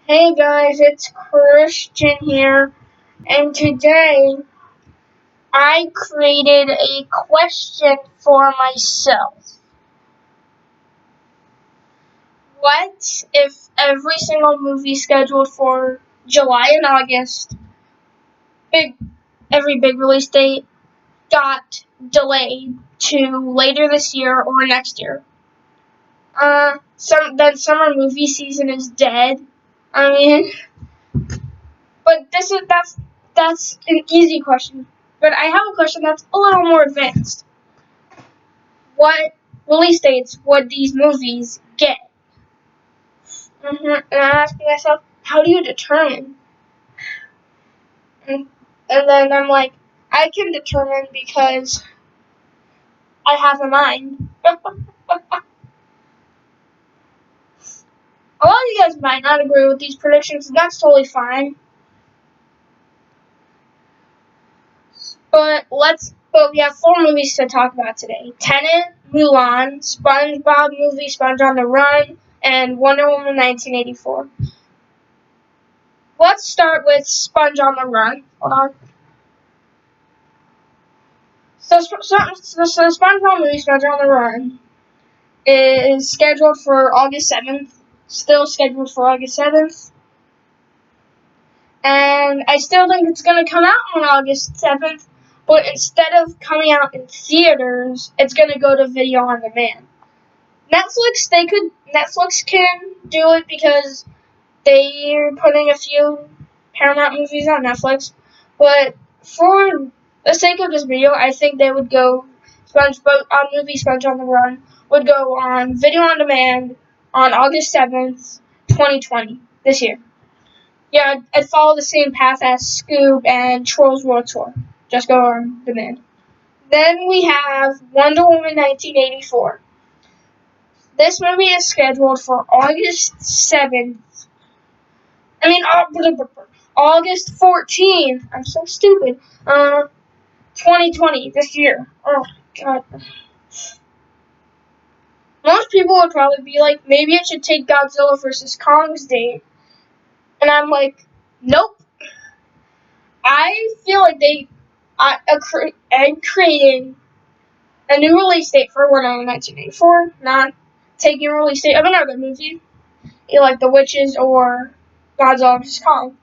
Hey guys, it's Christian here, and today I created a question for myself. What if every single movie scheduled for July and August, big every big release date, got delayed to later this year or next year? Then summer movie season is dead. I mean, but that's an easy question. But I have a question that's a little more advanced. What release dates would these movies get? And I'm asking myself, how do you determine? And then I'm like, I can determine because I have a mind. A lot of you guys might not agree with these predictions, and that's totally fine. But we have 4 movies to talk about today: Tenet, Mulan, Spongebob movie, Sponge on the Run, and Wonder Woman 1984. Let's start with Sponge on the Run. Hold on. So the SpongeBob movie, Sponge on the Run, is scheduled for August 7th. Still scheduled for August 7th. And I still think it's going to come out on August 7th, but instead of coming out in theaters, it's going to go to video on demand. Netflix can do it because they're putting a few Paramount movies on Netflix, but for the sake of this video, I think they would go Sponge on the Run would go on video on demand on August 7th, 2020, this year. Yeah, I'd follow the same path as Scoob and Trolls World Tour. Just go on demand. Then we have Wonder Woman 1984. This movie is scheduled for August 7th. August 14th. I'm so stupid. 2020, this year. Oh, God. Most people would probably be like, maybe it should take Godzilla vs. Kong's date. And I'm like, nope. I feel like I'm creating a new release date for Wonder Woman 1984, not taking a release date of another movie, like The Witches or Godzilla vs. Kong.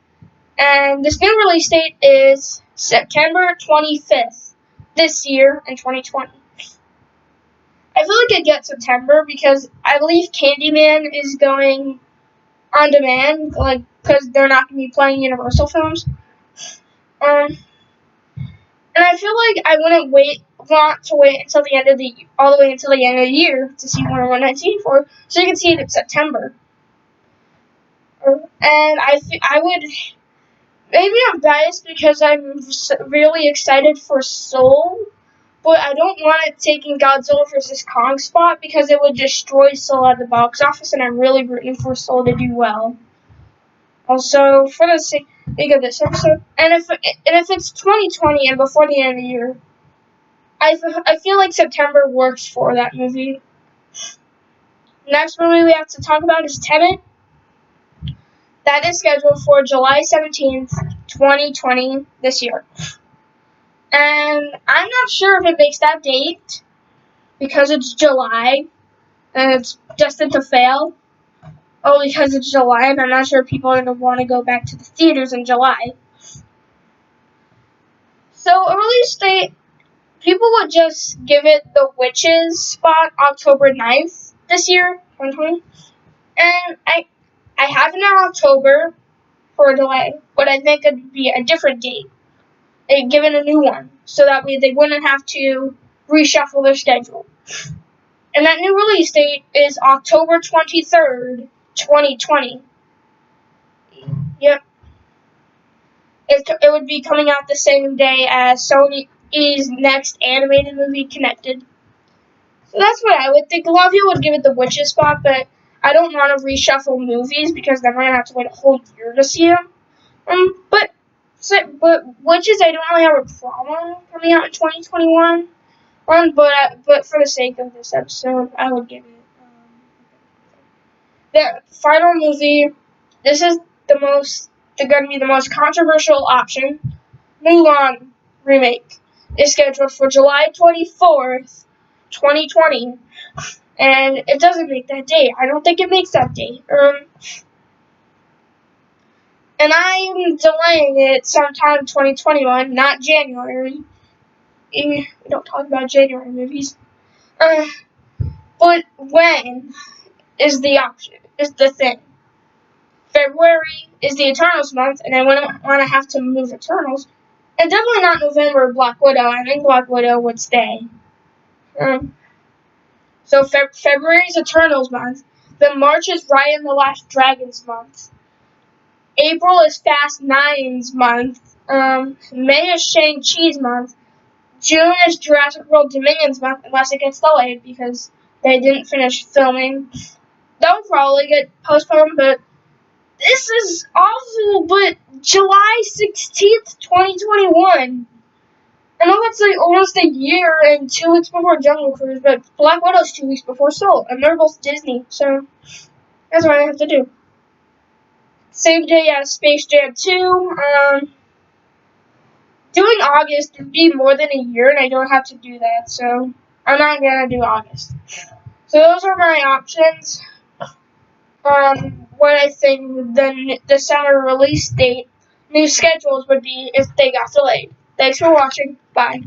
And this new release date is September 25th, this year in 2020. I feel like I'd get September because I believe Candyman is going on demand, because they're not going to be playing Universal films. And I feel like I wouldn't want to wait until all the way until the end of the year to see Wonder Woman 1984, so you can see it in September. And I would, maybe I'm biased because I'm really excited for Soul, but I don't want it taking Godzilla vs. Kong spot because it would destroy Soul at the box office, and I'm really rooting for Soul to do well. Also, for the sake of this episode, and if it's 2020 and before the end of the year, I feel like September works for that movie. Next movie we have to talk about is Tenet. That is scheduled for July 17th, 2020, this year. And I'm not sure if it makes that date because it's July and it's destined to fail. Oh, because it's July, and I'm not sure if people are going to want to go back to the theaters in July. So a release date, people would just give it the Witches spot, October 9th this year, 2020. And I have it in October for a delay, but I think it'd be a different date. They'd give it a new one, so that way they wouldn't have to reshuffle their schedule. And that new release date is October 23rd, 2020. Yep. It would be coming out the same day as Sony's next animated movie, Connected. So that's what I would think. A lot of people would give it the Witches spot, but I don't want to reshuffle movies because then we're going to have to wait a whole year to see them. But Witches, I don't really have a problem coming out in 2021. But for the sake of this episode, I would give it the final movie. This is going to be the most controversial option. Mulan remake is scheduled for July 24th, 2020, and it doesn't make that date. I don't think it makes that date. And I'm delaying it sometime 2021, not January. We don't talk about January movies. But when is the option? Is the thing. February is the Eternals month, and I wouldn't want to have to move Eternals. And definitely not November Black Widow. I think Black Widow would stay. So February is Eternals month. Then March is Raya and the Last Dragons month. April is Fast Nines month. May is Shang-Chi's month. June is Jurassic World Dominion's month, unless it gets delayed because they didn't finish filming. That will probably get postponed, but this is awful. But July 16th, 2021. I know that's like almost a year and 2 weeks before Jungle Cruise, but Black Widow's 2 weeks before Soul, and they're both Disney, so that's what I have to do. Same day as Space Jam 2. Doing August would be more than a year, and I don't have to do that, so I'm not gonna do August. So those are my options. What I think the summer release date, new schedules would be if they got delayed. Thanks for watching. Bye.